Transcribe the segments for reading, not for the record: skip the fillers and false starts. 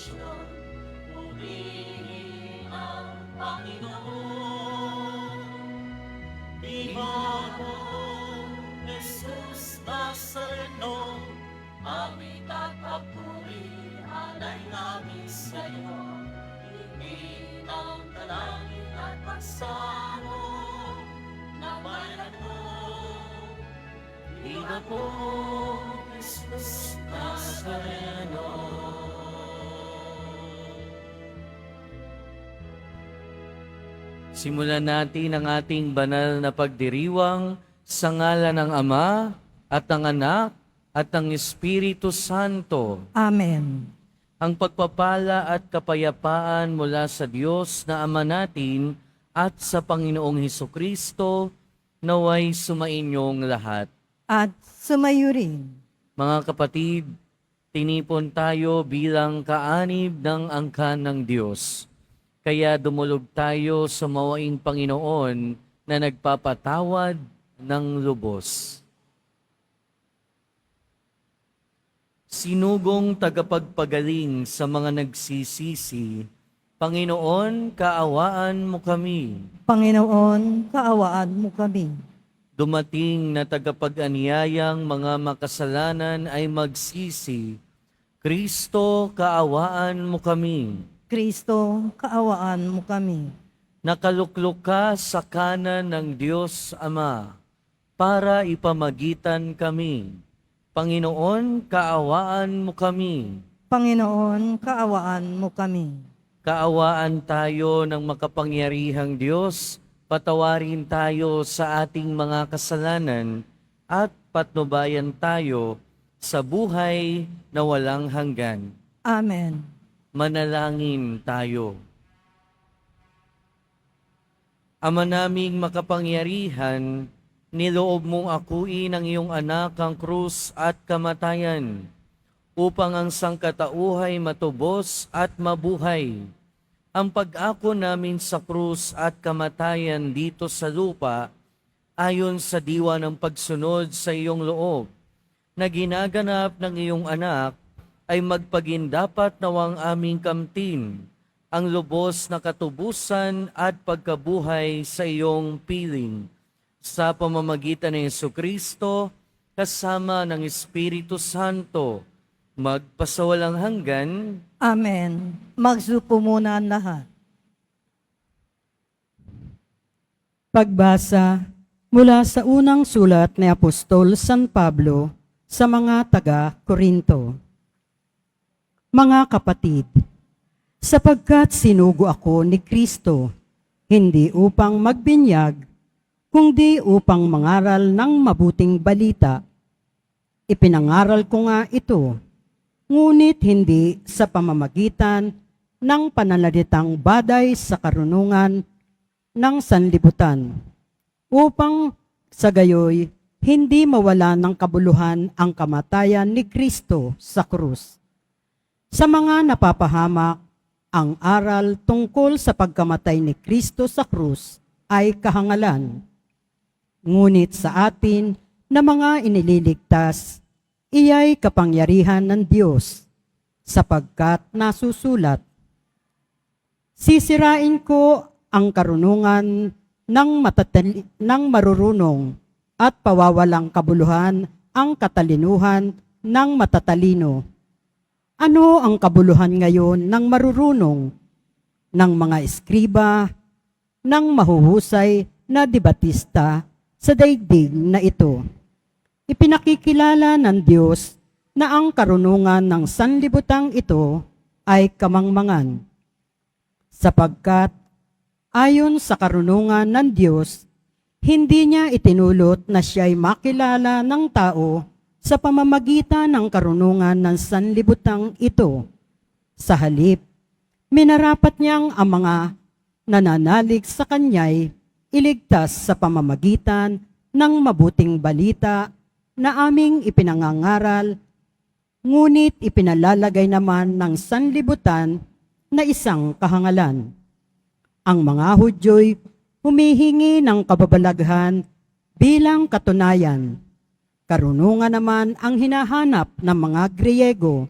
nasyon, purihin ang Panginoon. Panginoon Jesus Nazareno, aming tatapuri, alay namin sa iyo. Hingin ang dalangin at pagsamo na bayan mo. Panginoon Jesus Nazareno. Simulan natin ang ating banal na pagdiriwang sa ngalan ng Ama at ng Anak at ng Espiritu Santo. Amen. Ang pagpapala at kapayapaan mula sa Diyos na Ama natin at sa Panginoong Hesukristo naway sumainyong lahat. At sumayo rin. Mga kapatid, tinipon tayo bilang kaanib ng angkan ng Diyos. Kaya dumulog tayo sa mawaing Panginoon na nagpapatawad ng lubos. Sinugong tagapagpagaling sa mga nagsisisi, Panginoon, kaawaan mo kami. Panginoon, kaawaan mo kami. Dumating na tagapag-anyayang mga makasalanan ay magsisi, Kristo, kaawaan mo kami. Kristo, kaawaan mo kami. Nakaluklok ka sa kanan ng Diyos Ama para ipamagitan kami. Panginoon, kaawaan mo kami. Panginoon, kaawaan mo kami. Kaawaan tayo ng makapangyarihang Diyos, patawarin tayo sa ating mga kasalanan at patnubayan tayo sa buhay na walang hanggan. Amen. Manalangin tayo. Ama naming makapangyarihan, niloob mong akuin ang iyong anak ang krus at kamatayan, upang ang sangkatauhay matubos at mabuhay. Ang pag-ako namin sa krus at kamatayan dito sa lupa, ayon sa diwa ng pagsunod sa iyong loob, na ginaganap ng iyong anak, ay magpagindapat nawang aming kamtin ang lubos na katubusan at pagkabuhay sa iyong piling. Sa pamamagitan ng Jesucristo, kasama ng Espiritu Santo, magpasawalang hanggan. Amen. Magsupo muna ang lahat. Pagbasa mula sa unang sulat ni Apostol San Pablo sa mga taga-Korinto. Mga kapatid, sapagkat sinugo ako ni Kristo, hindi upang magbinyag, kundi upang mangaral ng mabuting balita. Ipinangaral ko nga ito, ngunit hindi sa pamamagitan ng pananalitang baday sa karunungan ng sanlibutan, upang sa gayoy hindi mawala ng kabuluhan ang kamatayan ni Kristo sa krus. Sa mga napapahamak, ang aral tungkol sa pagkamatay ni Kristo sa krus ay kahangalan. Ngunit sa atin na mga inililigtas, iya'y kapangyarihan ng Diyos, sapagkat nasusulat, sisirain ko ang karunungan ng marurunong at pawawalang kabuluhan ang katalinuhan ng matatalino. Ano ang kabuluhan ngayon ng marurunong, ng mga eskriba, ng mahuhusay na debatista sa daigdig na ito? Ipinakikilala ng Diyos na ang karunungan ng sanlibutang ito ay kamangmangan, sapagkat ayon sa karunungan ng Diyos, hindi niya itinulot na siya'y makilala ng tao sa pamamagitan ng karunungan ng sanlibutang ito. Sa halip, minarapat niyang ang mga nananalig sa kanya'y iligtas sa pamamagitan ng mabuting balita na aming ipinangangaral, ngunit ipinalalagay naman ng sanlibutan na isang kahangalan. Ang mga Hudyo'y humihingi ng kababalaghan bilang katunayan. Karunungan naman ang hinahanap ng mga Griyego.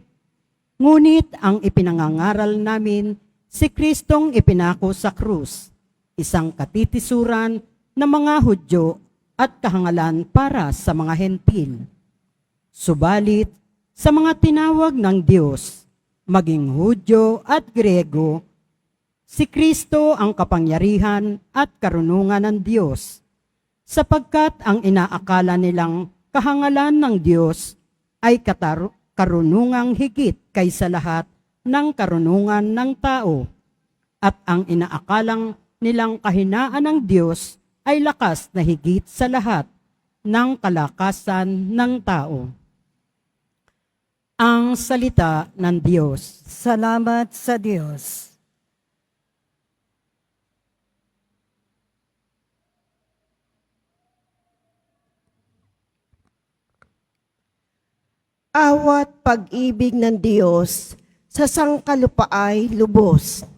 Ngunit ang ipinangangaral namin, si Kristong ipinako sa krus, isang katitisuran ng mga Hudyo at kahangalan para sa mga Hentil. Subalit, sa mga tinawag ng Diyos, maging Hudyo at Grego, si Kristo ang kapangyarihan at karunungan ng Diyos, sapagkat ang inaakala nilang kahangalan ng Diyos ay karunungang higit kaysa lahat ng karunungan ng tao, at ang inaakalang nilang kahinaan ng Diyos ay lakas na higit sa lahat ng kalakasan ng tao. Ang salita ng Diyos. Salamat sa Diyos. Awat pag-ibig ng Diyos sa sangkalupaay lubos.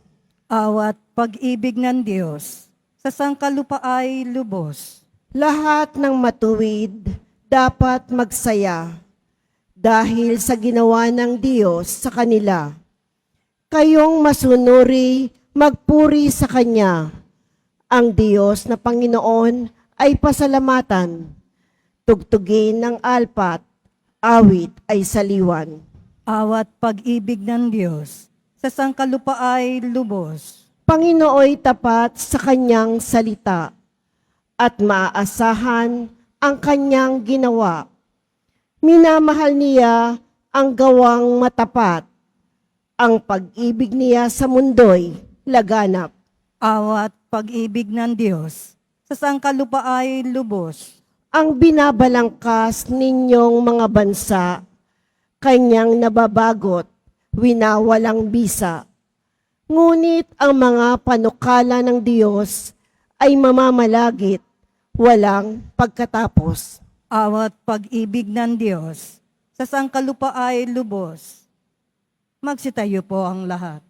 Awat pag-ibig ng Diyos sa sangkalupa ay lubos. Lahat ng matuwid dapat magsaya dahil sa ginawa ng Diyos sa kanila. Kayong masunuri, magpuri sa Kanya. Ang Diyos na Panginoon ay pasalamatan. Tugtugin ng alpat, awit ay saliwan. Awat pag-ibig ng Diyos sa sangkalupa ay lubos. Panginooy tapat sa Kanyang salita at maaasahan ang Kanyang ginawa. Minamahal niya ang gawang matapat. Ang pag-ibig niya sa mundo'y laganap. Awat pag-ibig ng Diyos sa sangkalupa ay lubos. Ang binabalangkas ninyong mga bansa, Kanyang nababagot, winawalang bisa. Ngunit ang mga panukala ng Diyos ay mamamalagit, walang pagkatapos. Awat pag-ibig ng Diyos sa sangkalupa ay lubos. Magsitayo po ang lahat.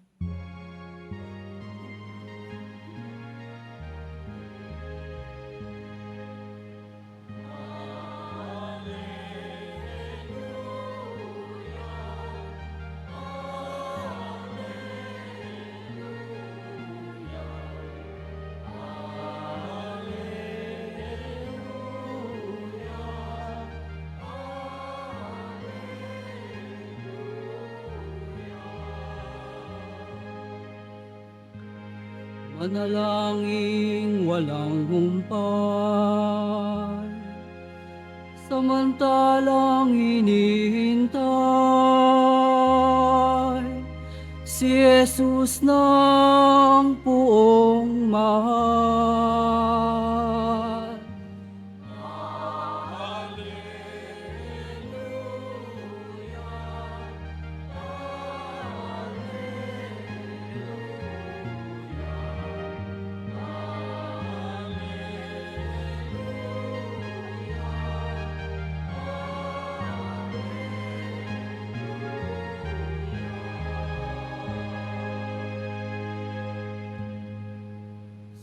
Manalangin walang humpay, samantalang hinihintay si Jesus ng puong mahal.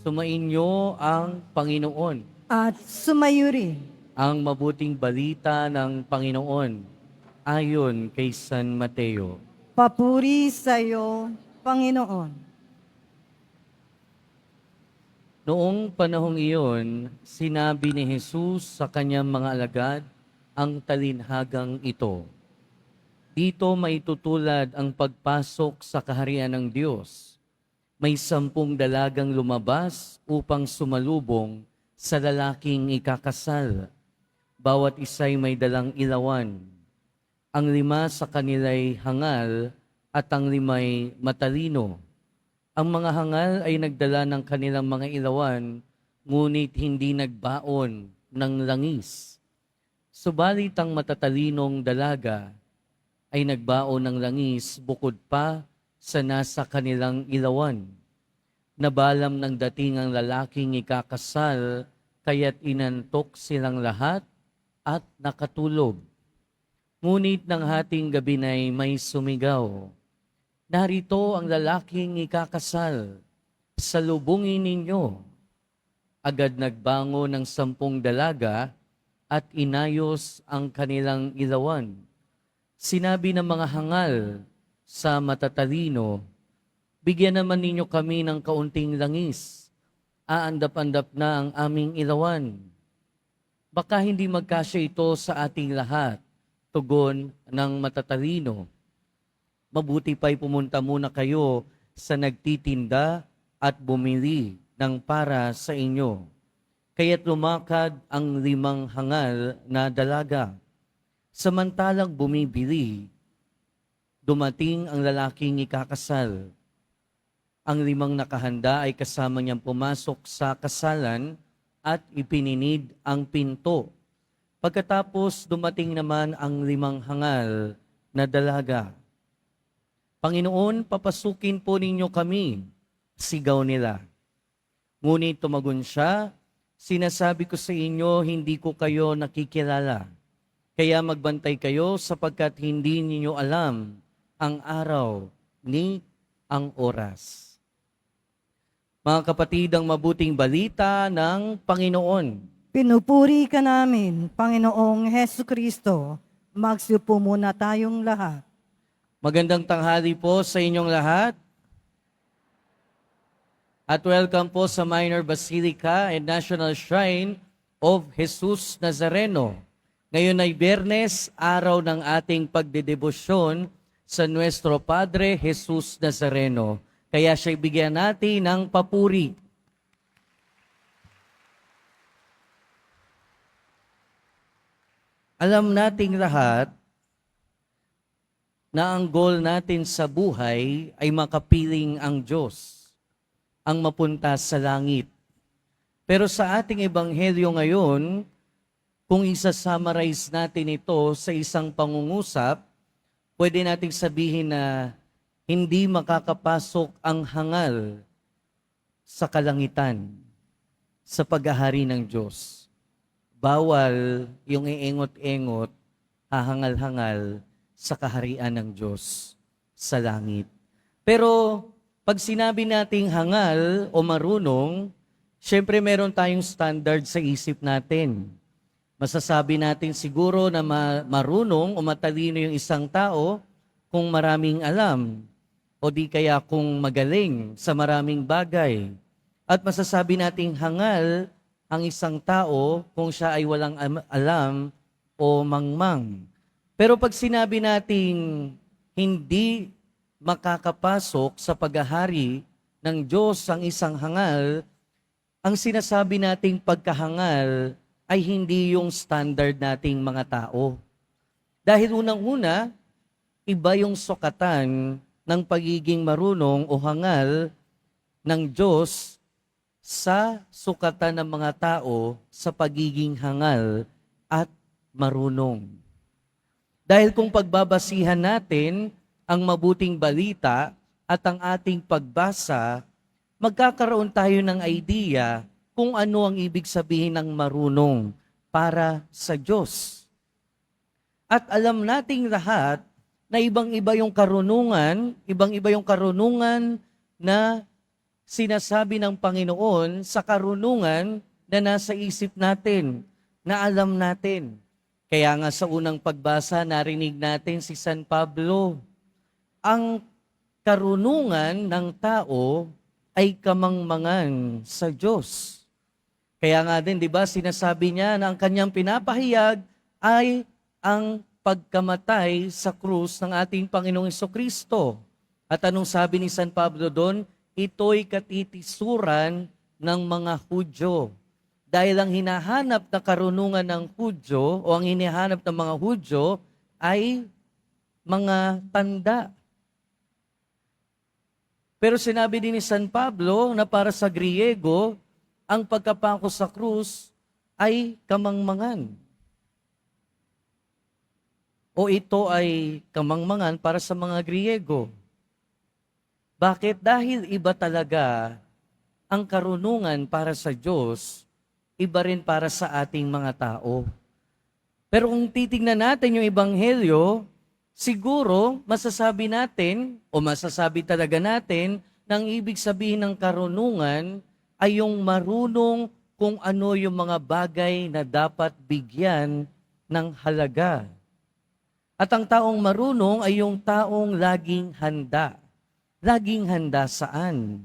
Sumainyo ang Panginoon. At sumayo rin Ang mabuting balita ng Panginoon ayon kay San Mateo. papuri sa iyo, Panginoon. Noong panahong iyon, sinabi ni Jesus sa kanyang mga alagad ang talinhagang ito. Dito maitutulad ang pagpasok sa kaharian ng Diyos. May 10 dalagang lumabas upang sumalubong sa lalaking ikakasal. Bawat isa'y may dalang ilawan. Ang 5 sa kanila'y hangal at ang 5'ay matalino. Ang mga hangal ay nagdala ng kanilang mga ilawan, ngunit hindi nagbaon ng langis. Subalit ang matatalinong dalaga ay nagbaon ng langis bukod pa sa nasa kanilang ilawan. Nabalam ng dating ang lalaking ikakasal, kaya't inantok silang lahat at nakatulog. Ngunit ng hating gabi na'y may sumigaw, "Narito ang lalaking ikakasal, salubungin ninyo." Agad nagbango ng 10 dalaga at inayos ang kanilang ilawan. Sinabi ng mga hangal, sa matatalino, bigyan naman ninyo kami ng kaunting langis. Aandap-andap na ang aming ilawan. Baka hindi magkasya ito sa ating lahat, tugon ng matatalino. Mabuti pa'y pumunta muna kayo sa nagtitinda at bumili ng para sa inyo. Kaya't lumakad ang 5 hangal na dalaga. Samantalang bumibili, dumating ang lalaking ikakasal. Ang 5 nakahanda ay kasama niyang pumasok sa kasalan at ipininid ang pinto. Pagkatapos dumating naman ang 5 hangal na dalaga. Panginoon, papasukin po ninyo kami, sigaw nila. Ngunit tumagon siya, sinasabi ko sa inyo, hindi ko kayo nakikilala. Kaya magbantay kayo sapagkat hindi ninyo alam ang araw ni ang oras. Mga kapatid, ang mabuting balita ng Panginoon. Pinupuri ka namin, Panginoong Hesu Kristo. Magsiupo muna tayong lahat. Magandang tanghali po sa inyong lahat. At welcome po sa Minor Basilica and National Shrine of Jesus Nazareno. Ngayon ay Biyernes, araw ng ating pagdedebosyon sa Nuestro Padre Jesus Nazareno. Kaya siya'y bigyan natin ng papuri. Alam nating lahat na ang goal natin sa buhay ay makapiling ang Diyos, ang mapunta sa langit. Pero sa ating ebanghelyo ngayon, kung isa-summarize natin ito sa isang pangungusap, pwede nating sabihin na hindi makakapasok ang hangal sa kalangitan, sa paghahari ng Diyos. Bawal yung iengot-engot, hahangal-hangal sa kaharian ng Diyos sa langit. Pero pag sinabi nating hangal o marunong, syempre meron tayong standard sa isip natin. Masasabi natin siguro na marunong o matalino yung isang tao kung maraming alam, o di kaya kung magaling sa maraming bagay. At masasabi nating hangal ang isang tao kung siya ay walang alam o mangmang. Pero pag sinabi nating hindi makakapasok sa paghahari ng Diyos ang isang hangal, ang sinasabi nating pagkahangal ay hindi yung standard nating mga tao. Dahil unang-una, iba yung sukatan ng pagiging marunong o hangal ng Diyos sa sukatan ng mga tao sa pagiging hangal at marunong. Dahil kung pagbabasihan natin ang mabuting balita at ang ating pagbasa, magkakaroon tayo ng idea kung ano ang ibig sabihin ng marunong para sa Diyos. At alam nating lahat na ibang-iba yung karunungan na sinasabi ng Panginoon sa karunungan na nasa isip natin, na alam natin. Kaya nga sa unang pagbasa, narinig natin si San Pablo. Ang karunungan ng tao ay kamangmangan sa Diyos. Kaya nga din, di ba, sinasabi niya na ang kanyang pinapahayag ay ang pagkamatay sa krus ng ating Panginoong Jesucristo. At anong sabi ni San Pablo doon? Ito'y katitisuran ng mga Hudyo. Dahil ang hinahanap na karunungan ng Hudyo o ang hinahanap ng mga Hudyo ay mga tanda. Pero sinabi din ni San Pablo na para sa Griego, ang pagkapako sa krus ay kamangmangan. O ito ay kamangmangan para sa mga Griego. Bakit? Dahil iba talaga ang karunungan para sa Diyos, iba rin para sa ating mga tao. Pero kung titignan natin yung Ebanghelyo, siguro masasabi natin o masasabi talaga natin na ang ibig sabihin ng karunungan ay yung marunong kung ano yung mga bagay na dapat bigyan ng halaga. At ang taong marunong ay yung taong laging handa. Laging handa saan?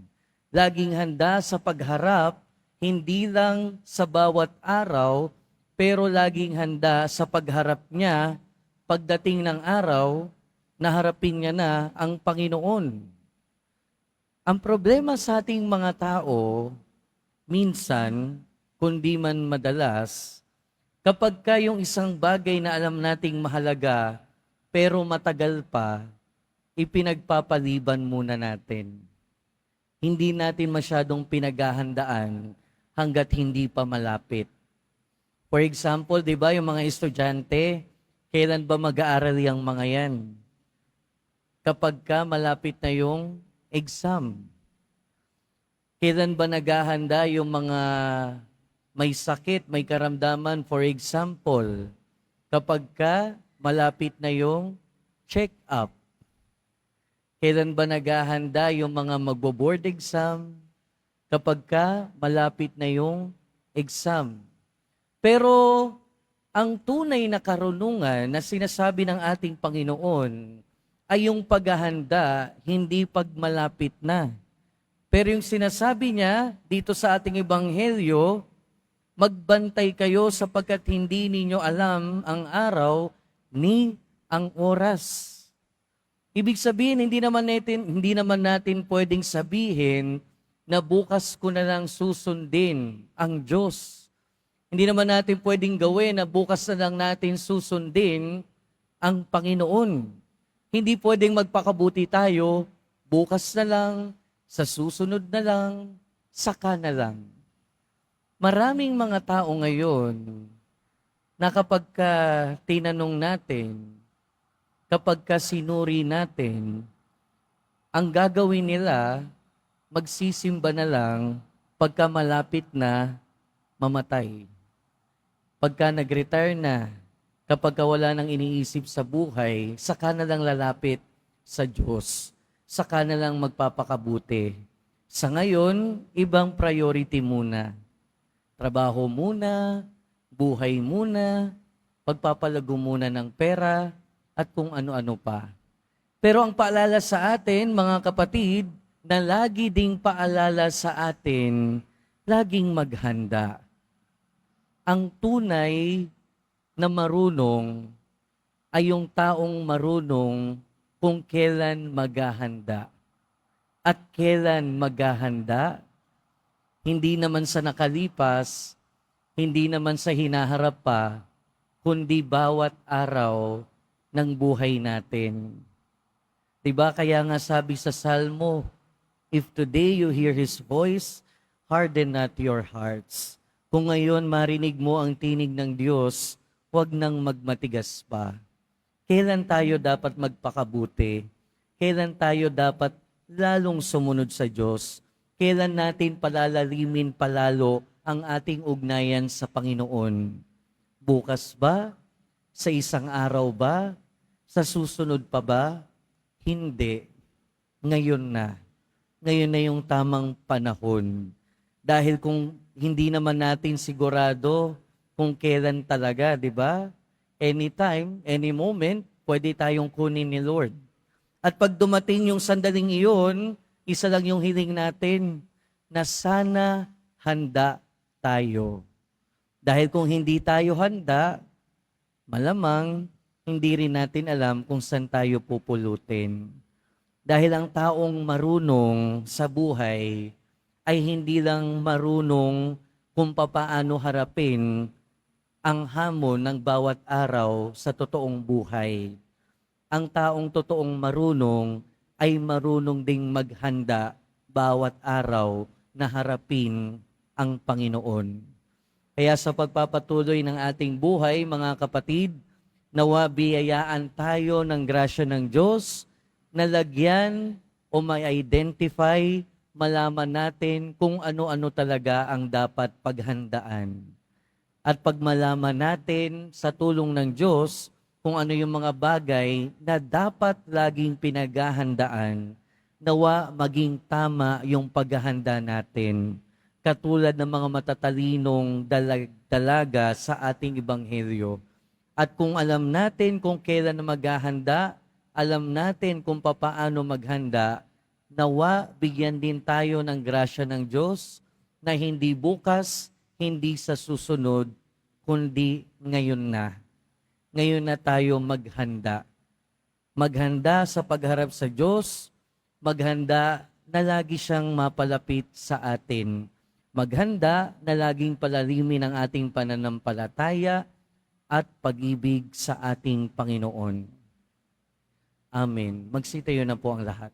Laging handa sa pagharap, hindi lang sa bawat araw, pero laging handa sa pagharap niya, pagdating ng araw, naharapin niya na ang Panginoon. Ang problema sa ating mga tao, minsan, kundi man madalas, kapag ka yung isang bagay na alam nating mahalaga, pero matagal pa, ipinagpapaliban muna natin. Hindi natin masyadong pinaghahandaan hanggat hindi pa malapit. For example, di ba yung mga estudyante, kailan ba mag-aaral yung mga yan? Kapag ka malapit na yung exam. Kailan ba naghahanda yung mga may sakit, may karamdaman, for example, kapag ka malapit na yung check-up. Kailan ba naghahanda yung mga magbo-board exam? Kapag ka malapit na yung exam. Pero ang tunay na karunungan na sinasabi ng ating Panginoon ay yung paghahanda, hindi pag malapit na. Pero yung sinasabi niya dito sa ating ebanghelyo, magbantay kayo sapagkat hindi ninyo alam ang araw ni ang oras. Ibig sabihin, hindi naman natin pwedeng sabihin na bukas ko na lang susundin ang Diyos. Hindi naman natin pwedeng gawin na bukas na lang natin susundin ang Panginoon. Hindi pwedeng magpakabuti tayo, bukas na lang, sa susunod na lang, saka na lang. Maraming mga tao ngayon na kapag ka tinanong natin, kapag ka sinuri natin, ang gagawin nila, magsisimba na lang pagka malapit na mamatay. Pagka nag-retire na, kapag ka wala nang iniisip sa buhay, saka na lang lalapit sa Diyos. Saka na lang magpapakabuti. Sa ngayon, ibang priority muna. Trabaho muna, buhay muna, pagpapalago muna ng pera, at kung ano-ano pa. Pero ang paalala sa atin, mga kapatid, na lagi ding paalala sa atin, laging maghanda. Ang tunay na marunong ay yung taong marunong kung kailan maghahanda. At kailan maghahanda? Hindi naman sa nakalipas, hindi naman sa hinaharap pa, kundi bawat araw ng buhay natin. Diba kaya nga sabi sa Salmo, if today you hear His voice, harden not your hearts. Kung ngayon marinig mo ang tinig ng Diyos, huwag nang magmatigas pa. Kailan tayo dapat magpakabuti? Kailan tayo dapat lalong sumunod sa Diyos? Kailan natin palalalimin palalo ang ating ugnayan sa Panginoon? Bukas ba? Sa isang araw ba? Sa susunod pa ba? Hindi. Ngayon na. Ngayon na yung tamang panahon. Dahil kung hindi naman natin sigurado kung kailan talaga, di ba? Anytime, any moment, pwede tayong kunin ni Lord. At pag dumating yung sandaling iyon, isa lang yung hiling natin, na sana handa tayo. Dahil kung hindi tayo handa, malamang hindi rin natin alam kung saan tayo pupulutin. Dahil ang taong marunong sa buhay ay hindi lang marunong kung papaano harapin ang hamon ng bawat araw sa totoong buhay. Ang taong totoong marunong ay marunong ding maghanda bawat araw na harapin ang Panginoon. Kaya sa pagpapatuloy ng ating buhay, mga kapatid, nawa biyayaan tayo ng grasya ng Diyos na lagyan o may-identify, malaman natin kung ano-ano talaga ang dapat paghandaan. At pag malaman natin sa tulong ng Diyos kung ano yung mga bagay na dapat laging pinaghahandaan, nawa maging tama yung paghahanda natin. Katulad ng mga matatalinong dalaga sa ating ebanghelyo. At kung alam natin kung kailan maghahanda, alam natin kung papaano maghanda, nawa bigyan din tayo ng grasya ng Diyos na hindi bukas, hindi sa susunod, kundi ngayon na. Ngayon na tayo maghanda. Maghanda sa pagharap sa Diyos, maghanda na lagi siyang mapalapit sa atin. Maghanda na laging palalimin ang ating pananampalataya at pag-ibig sa ating Panginoon. Amen. Magsitayo na po ang lahat.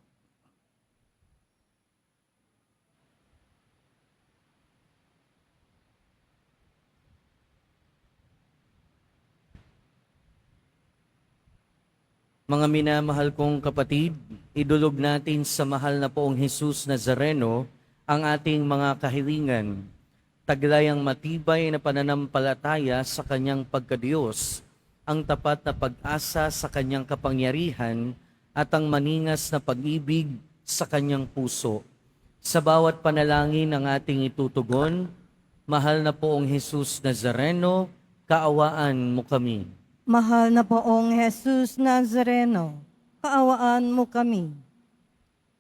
Mga minamahal kong kapatid, idulog natin sa mahal na poong Jesus Nazareno ang ating mga kahilingan. Taglay ang matibay na pananampalataya sa kanyang pagkadiyos, ang tapat na pag-asa sa kanyang kapangyarihan at ang maningas na pag-ibig sa kanyang puso. Sa bawat panalangin ang ating itutugon, mahal na poong Jesus Nazareno, kaawaan mo kami. Mahal na poong Jesus Nazareno, kaawaan mo kami.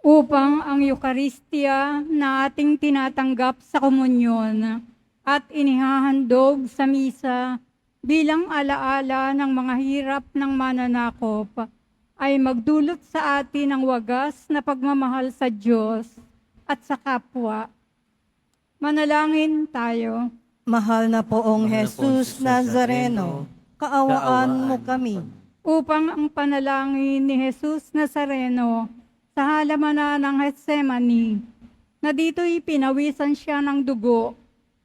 Upang ang Eucharistia na ating tinatanggap sa komunyon at inihahandog sa misa bilang alaala ng mga hirap ng mananakop ay magdulot sa atin ng wagas na pagmamahal sa Diyos at sa kapwa. Manalangin tayo. Mahal na poong Mahal na poong Jesus Nazareno, kaawaan mo kami. Upang ang panalangin ni Jesus Nazareno sa halamanan ng Getsemani, na dito'y pinawisan siya ng dugo,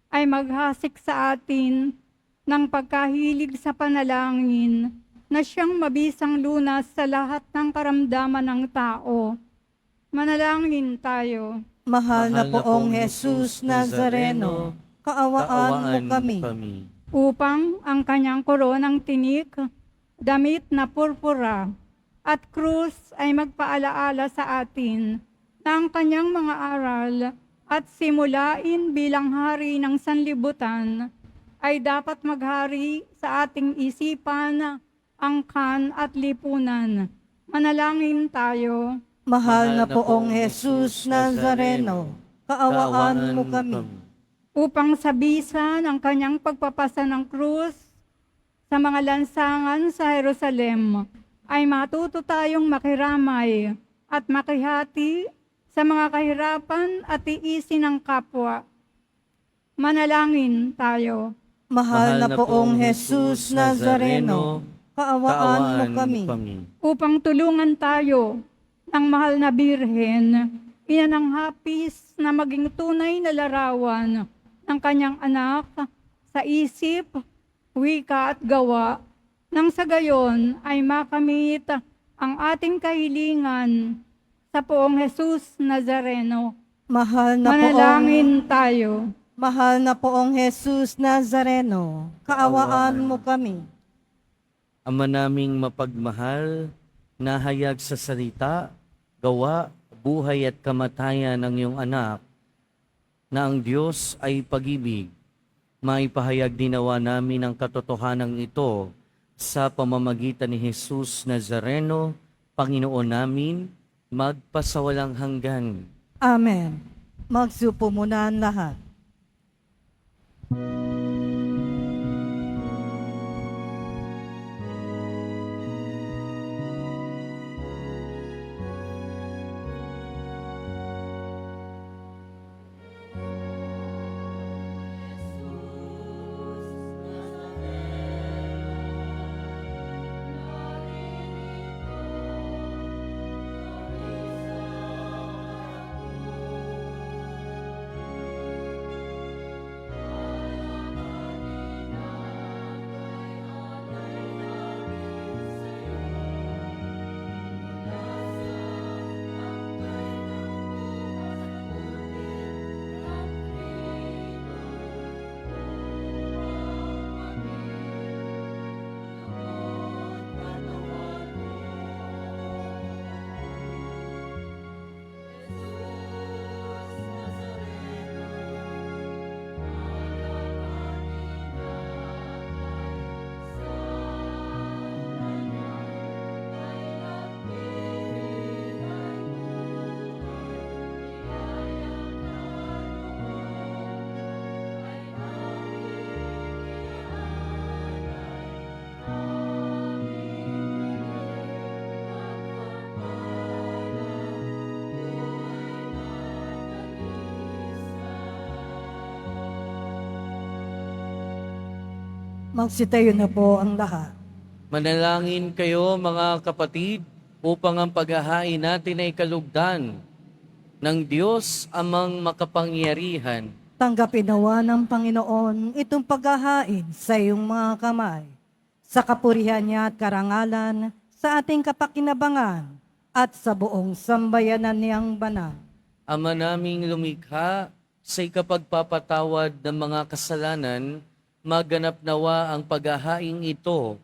ay maghasik sa atin ng pagkahilig sa panalangin na siyang mabisang lunas sa lahat ng karamdaman ng tao. Manalangin tayo. Mahal na poong Jesus Nazareno, kaawaan mo kami. Upang ang kanyang koronang tinik, damit na purpura, at krus ay magpaalaala sa atin ng kanyang mga aral at simulain bilang hari ng sanlibutan ay dapat maghari sa ating isipan, angkan at lipunan. Manalangin tayo. Mahal na poong Jesus Nazareno, kaawaan mo kami. Upang sa bisa ng kanyang pagpapasa ng krus sa mga lansangan sa Jerusalem, ay matuto tayong makiramay at makihati sa mga kahirapan at tiisin ng kapwa. Manalangin tayo. Mahal na poong Jesus Nazareno, kaawaan mo kami. Upang tulungan tayo ng mahal na Birhen, ina ng hapis na maging tunay na larawan ng kanyang anak sa isip, wika at gawa, nang sa gayon ay makamit ang ating kahilingan sa poong Jesus Nazareno. Mahal na Manalangin tayo. Mahal na poong Jesus Nazareno, kaawaan mo kami. Ama naming mapagmahal, nahayag sa salita, gawa, buhay at kamatayan ng iyong anak, na ang Diyos ay pag-ibig. Maipahayag dinawa namin ang katotohanan ito sa pamamagitan ni Jesus Nazareno, Panginoon namin, magpasawalang hanggan. Amen. Magsupo muna ang lahat. Magsitayo na po ang lahat. Manalangin kayo mga kapatid upang ang paghahain natin ay kalugdan ng Diyos amang makapangyarihan. Tanggapin nawa ng Panginoon itong paghahain sa iyong mga kamay, sa kapurihan niya at karangalan, sa ating kapakinabangan, at sa buong sambayanan niyang banal. Ama naming lumikha, sa ikapagpapatawad ng mga kasalanan, maganap nawa ang paghahaing ito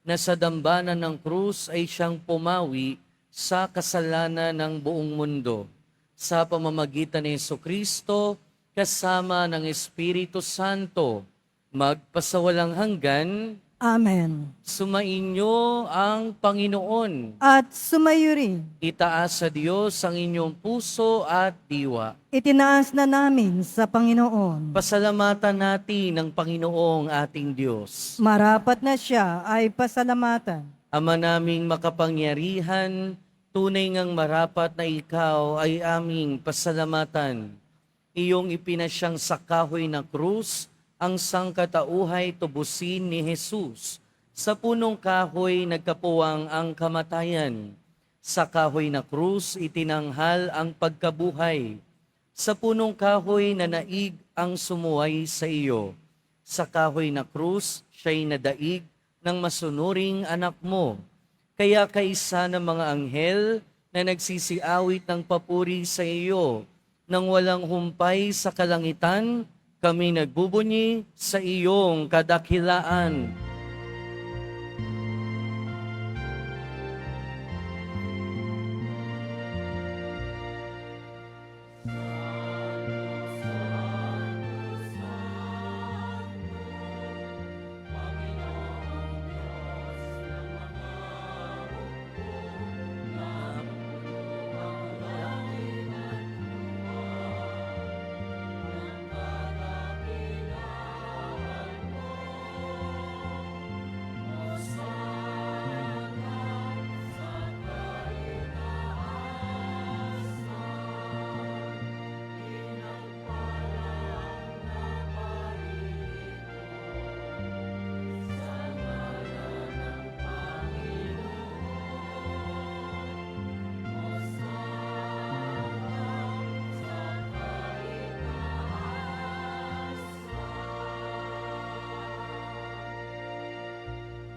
na sa dambana ng krus ay siyang pumawi sa kasalanan ng buong mundo. Sa pamamagitan ni Jesucristo, kasama ng Espiritu Santo, magpasawalang hanggan. Amen. Sumainyo ang Panginoon. At sumayo rin, Itaas sa Diyos ang inyong puso at diwa. itinaas na namin sa Panginoon. Pasalamatan natin ang Panginoong ating Diyos. Marapat na siya ay pasalamatan. Ama naming makapangyarihan, tunay ngang marapat na ikaw ay aming pasalamatan. Iyong ipinasyang sa kahoy na krus, ang sangkatauhay tubusin ni Jesus. Sa punong kahoy nagkapuwang ang kamatayan. Sa kahoy na krus itinanghal ang pagkabuhay. Sa punong kahoy na naig ang sumuway sa iyo. Sa kahoy na krus siya'y nadaig ng masunuring anak mo. Kaya kaisa ng mga anghel na nagsisiawit ng papuri sa iyo, nang walang humpay sa kalangitan, kami nagbubunyi sa iyong kadakilaan.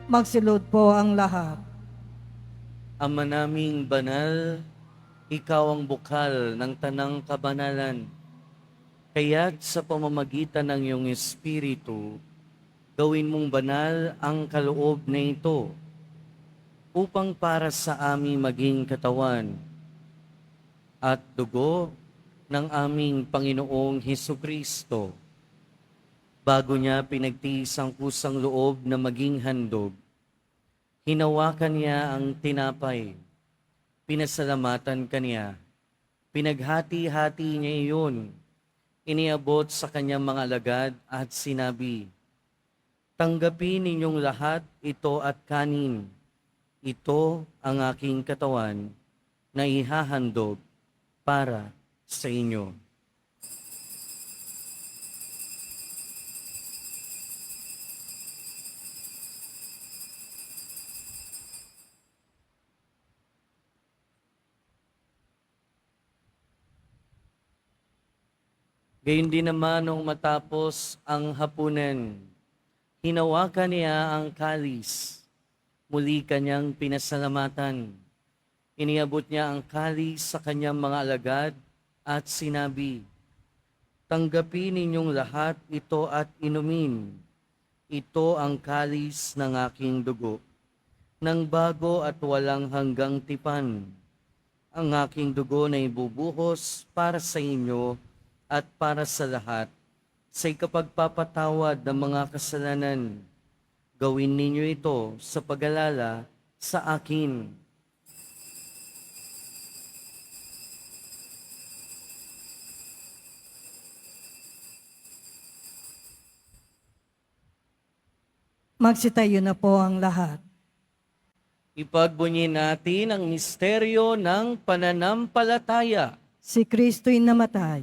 Magsilod po ang lahat. Ama naming banal, ikaw ang bukal ng tanang kabanalan. Kaya't sa pamamagitan ng iyong Espiritu, gawin mong banal ang kaloob na ito, upang para sa aming maging katawan at dugo ng aming Panginoong Hesukristo. Bago niya pinagtiis ang kusang loob na maging handog, hinawakan niya ang tinapay, pinasalamatan kaniya, pinaghati-hati niya iyon, iniabot sa kanyang mga alagad at sinabi, "Tanggapin ninyong lahat ito at kanin. Ito ang aking katawan na ihahandog para sa inyo." Gayun din naman nung matapos ang hapunan, hinawakan niya ang kalis, muli kanyang pinasalamatan. Iniabot niya ang kalis sa kanyang mga alagad at sinabi, "Tanggapin ninyong lahat ito at inumin. Ito ang kalis ng aking dugo, ng bago at walang hanggang tipan. Ang aking dugo na ibubuhos para sa inyo at para sa lahat, sa ikapagpapatawad ng mga kasalanan. Gawin ninyo ito sa pag-alala sa akin." Magsitayo na po ang lahat. Ipagbunyi natin ang misteryo ng pananampalataya. Si Kristo'y namatay.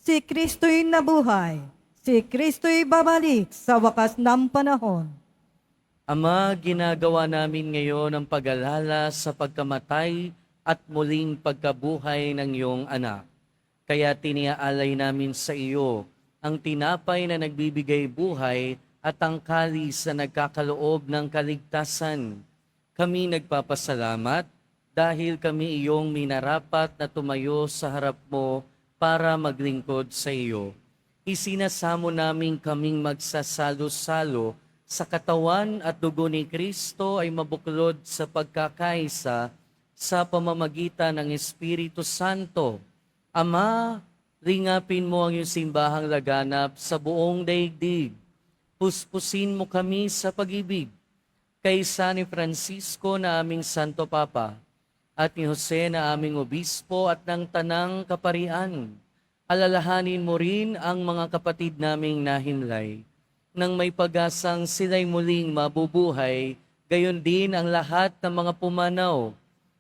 Si Kristo'y nabuhay. Si Kristo'y babalik sa wakas ng panahon. Ama, ginagawa namin ngayon ang pag-alala sa pagkamatay at muling pagkabuhay ng iyong anak. Kaya tiniaalay namin sa iyo ang tinapay na nagbibigay buhay at ang kalis na nagkakaloob ng kaligtasan. Kami nagpapasalamat dahil kami iyong minarapat na tumayo sa harap mo para maglingkod sa iyo. Isinasamo namin kaming magsasalo-salo sa katawan at dugo ni Kristo ay mabuklod sa pagkakaisa sa pamamagitan ng Espiritu Santo. Ama, ringapin mo ang iyong simbahang laganap sa buong daigdig. Puspusin mo kami sa pag-ibig. Kay San Francisco na aming Santo Papa, at ni Jose na aming Obispo at ng Tanang Kaparian, alalahanin mo rin ang mga kapatid naming nahinlay, nang may pag-asang sila'y muling mabubuhay, gayon din ang lahat ng mga pumanaw.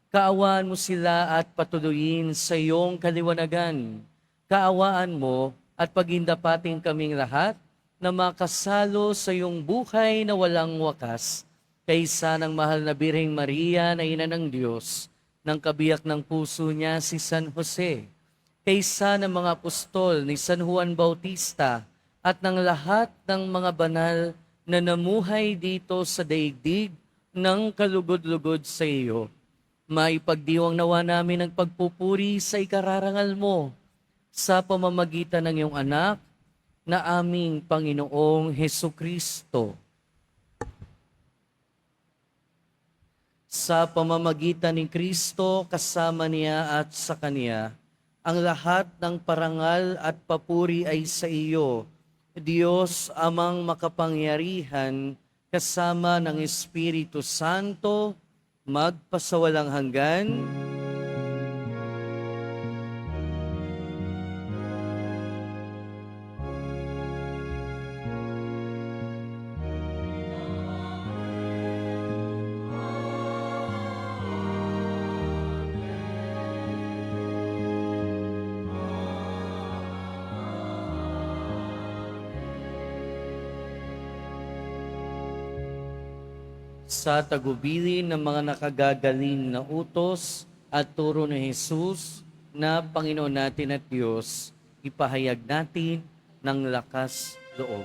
Kaawaan mo sila at patuloyin sa iyong kaliwanagan. Kaawaan mo at pagindapating kaming lahat na makasalo sa iyong buhay na walang wakas, kaysa ng mahal na Birheng Maria na Ina ng Diyos, ng kabiyak ng puso niya si San Jose, kaysa ng mga apostol ni San Juan Bautista, at ng lahat ng mga banal na namuhay dito sa daigdig ng kalugod-lugod sa iyo. Maipagdiwang nawa namin ang pagpupuri sa ikararangal mo sa pamamagitan ng iyong anak na aming Panginoong Hesukristo. Sa pamamagitan ni Kristo, kasama niya at sa Kanya, ang lahat ng parangal at papuri ay sa iyo, Diyos amang makapangyarihan, kasama ng Espiritu Santo, magpasawalang hanggan. Sa tagubilin ng mga nakagagaling na utos at turo ni Jesus na Panginoon natin at Diyos, ipahayag natin ng lakas loob.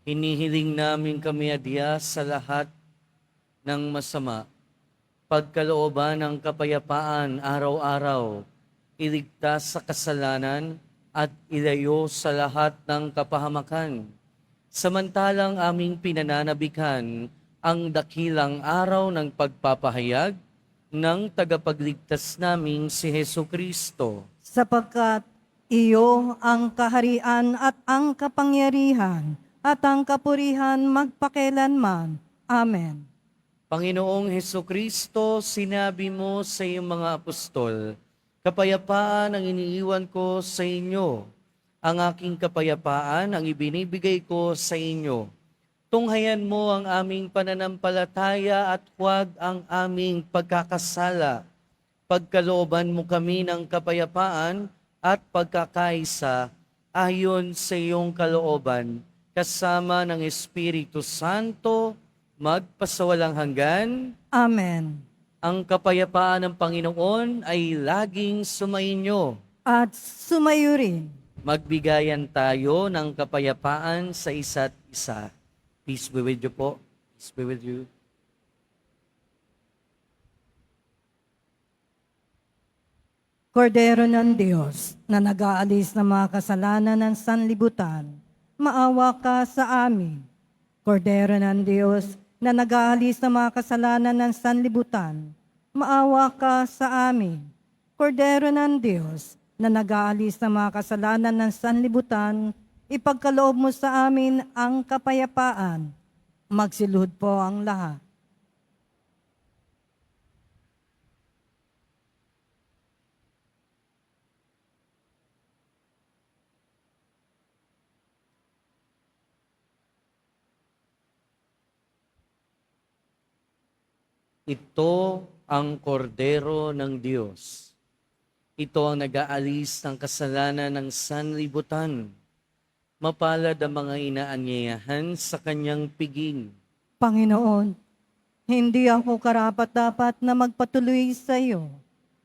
Hinihiling namin kami adya sa lahat ng masama, pagkalooban ng kapayapaan araw-araw, iligtas sa kasalanan at ilayo sa lahat ng kapahamakan. Samantalang aming pinananabikan ang dakilang araw ng pagpapahayag ng tagapagligtas naming si Hesu Kristo. Sapagkat iyo ang kaharian at ang kapangyarihan at ang kapurihan magpakelanman. Amen. Panginoong Hesu Kristo, sinabi mo sa iyong mga apostol, kapayapaan ang iniiwan ko sa inyo. Ang aking kapayapaan ang ibinibigay ko sa inyo. Tunghayan mo ang aming pananampalataya at huwag ang aming pagkakasala. Pagkalooban mo kami ng kapayapaan at pagkakaisa ayon sa iyong kalooban, kasama ng Espiritu Santo, magpasawalang hanggan. Amen. Ang kapayapaan ng Panginoon ay laging sumainyo. At sumayo rin. Magbigayan tayo ng kapayapaan sa isa't isa. Peace be with you po. Peace be with you. Kordero ng Diyos na nag-aalis ng mga kasalanan ng sanlibutan, maawa ka sa amin. Kordero ng Diyos na nag-aalis ng mga kasalanan ng sanlibutan, maawa ka sa amin. Kordero ng Diyos na nag-aalis ng mga kasalanan ng sanlibutan, ipagkaloob mo sa amin ang kapayapaan. Magsilud po ang lahat. Ito ang kordero ng Diyos. Ito ang nag-aalis ng kasalanan ng sanlibutan. Mapalad ang mga inaanyayahan sa kanyang piging. Panginoon, hindi ako karapat-dapat na magpatuloy sa iyo.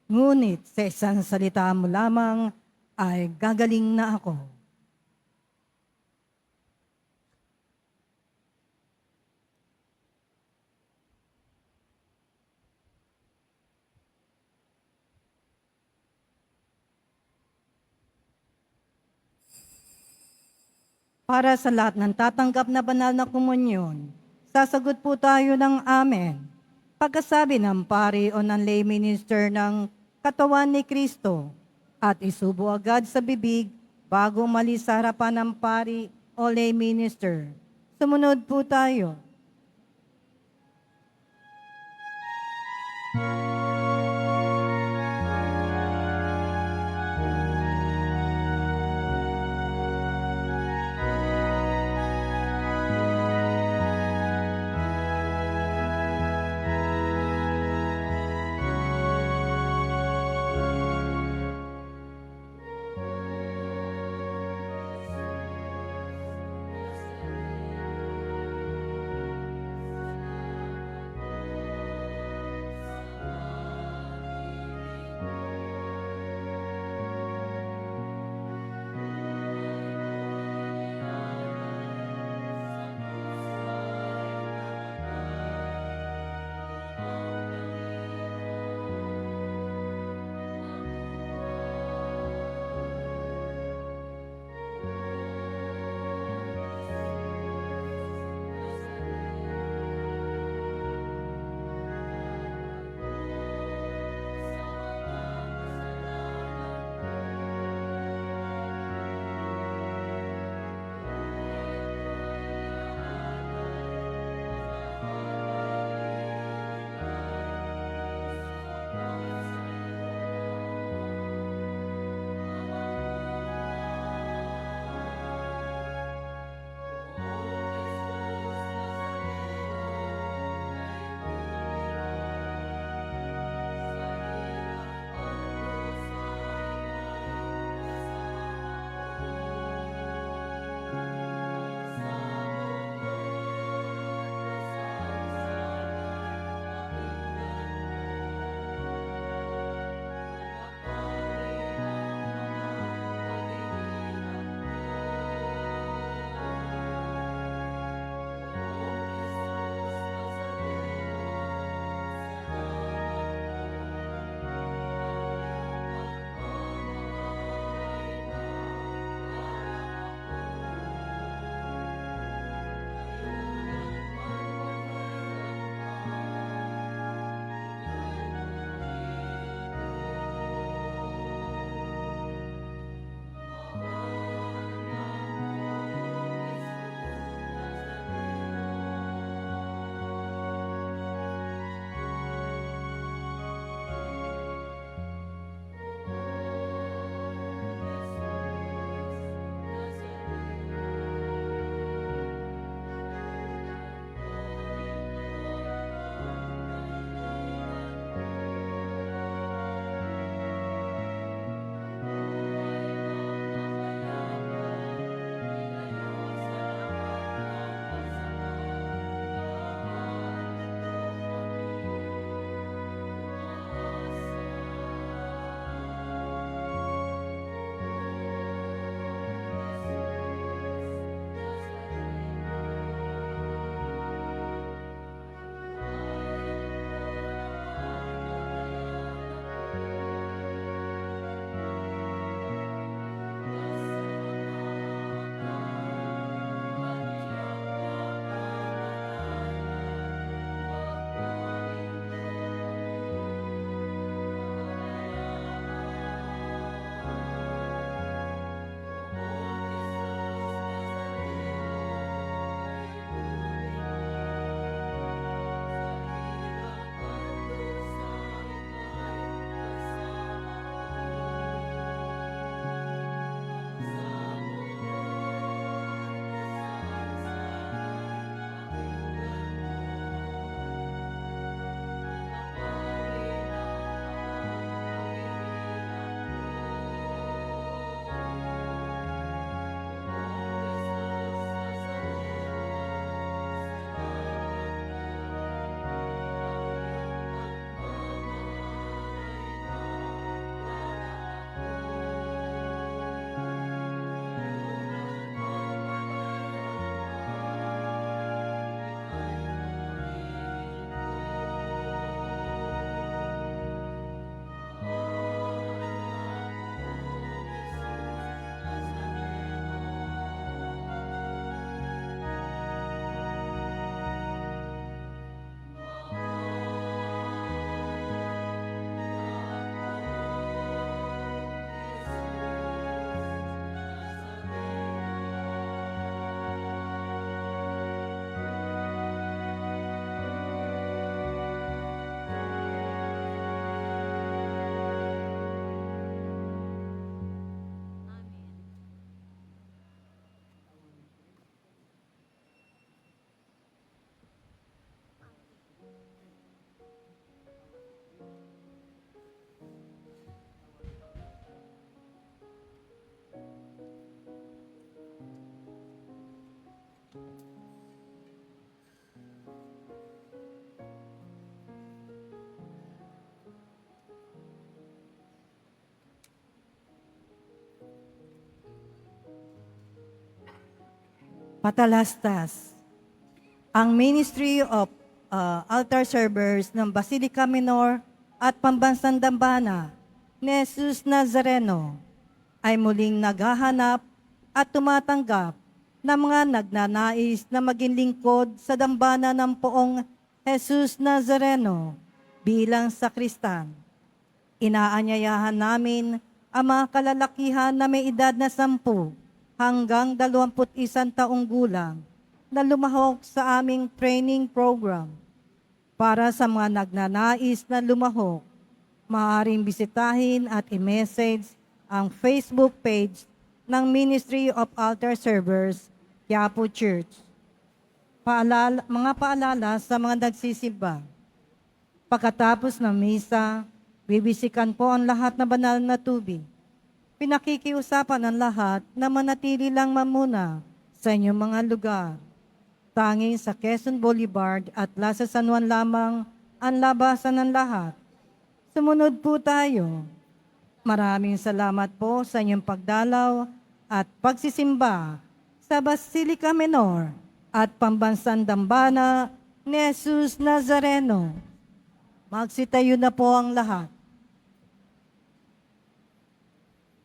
Ngunit sa isang salita mo lamang ay gagaling na ako. Para sa lahat ng tatanggap na banal na komunyon, sasagot po tayo ng Amen. Pagkasabi ng pari o ng lay minister ng katawan ni Kristo at isubo agad sa bibig bago umalis sa harapan ng pari o lay minister. Sumunod po tayo. Patalastas. Ang Ministry of Altar Servers ng Basilica Minor at Pambansang Dambana ni Jesus Nazareno ay muling naghahanap at tumatanggap ng mga nagnanais na maging lingkod sa dambana ng poong Jesus Nazareno bilang sakristan. Inaanyayahan namin ang mga kalalakihan na may edad na 10 hanggang 21 taong gulang na lumahok sa aming training program. Para sa mga nagnanais na lumahok, maaaring bisitahin at i-message ang Facebook page ng Ministry of Altar Servers, Quiapo Church. Mga paalala sa mga nagsisimba. Pagkatapos ng misa, bibisikan po ang lahat na banal na tubig. Pinakikiusapan ang lahat na manatili lang mamuna sa inyong mga lugar. Tanging sa Quezon Boulevard at Plaza San Juan lamang ang labasan ng lahat. Sumunod po tayo. Maraming salamat po sa inyong pagdalaw at pagsisimba sa Basilica Minor at Pambansang Dambana ni Jesus Nazareno. Magsitayo na po ang lahat.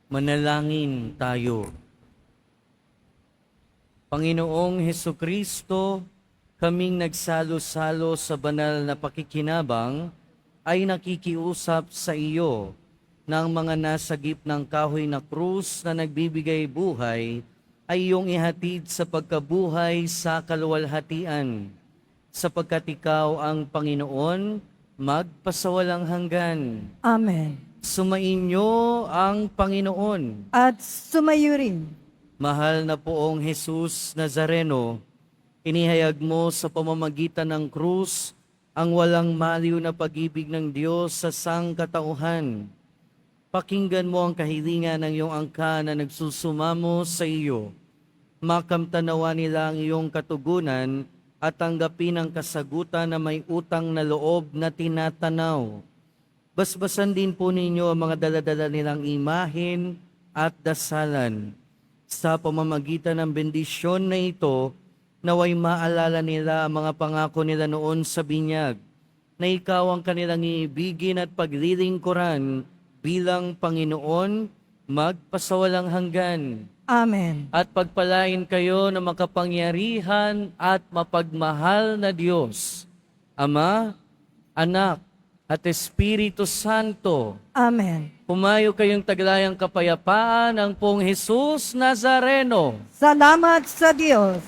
Manalangin tayo. Panginoong Hesukristo, kaming nagsalo-salo sa banal na pakikinabang ay nakikiusap sa iyo ng mga nasagip ng kahoy na krus na nagbibigay buhay ay iyong ihatid sa pagkabuhay sa kaluwalhatian, sapagkat ikaw ang Panginoon, magpasawalang hanggan. Amen. Sumainyo ang Panginoon. At sumayo rin. Mahal na poong Jesus Nazareno, inihayag mo sa pamamagitan ng krus ang walang maliw na pag-ibig ng Diyos sa sangkatauhan. Pakinggan mo ang kahilingan ng iyong angka na nagsusumamo sa iyo. Makamtanawa nila ang iyong katugunan at tanggapin ang kasagutan na may utang na loob na tinatanaw. Basbasan din po ninyo ang mga daladala nilang imahin at dasalan. Sa pamamagitan ng bendisyon na ito, naway maalala nila ang mga pangako nila noon sa binyag, na ikaw ang kanilang iibigin at paglilingkuran bilang Panginoon, magpasawalang hanggan. Amen. At pagpalain kayo ng makapangyarihan at mapagmahal na Diyos, Ama, Anak, at Espiritu Santo. Amen. Pumayo kayong taglayang kapayapaan ng Pong Jesus Nazareno. Salamat sa Diyos.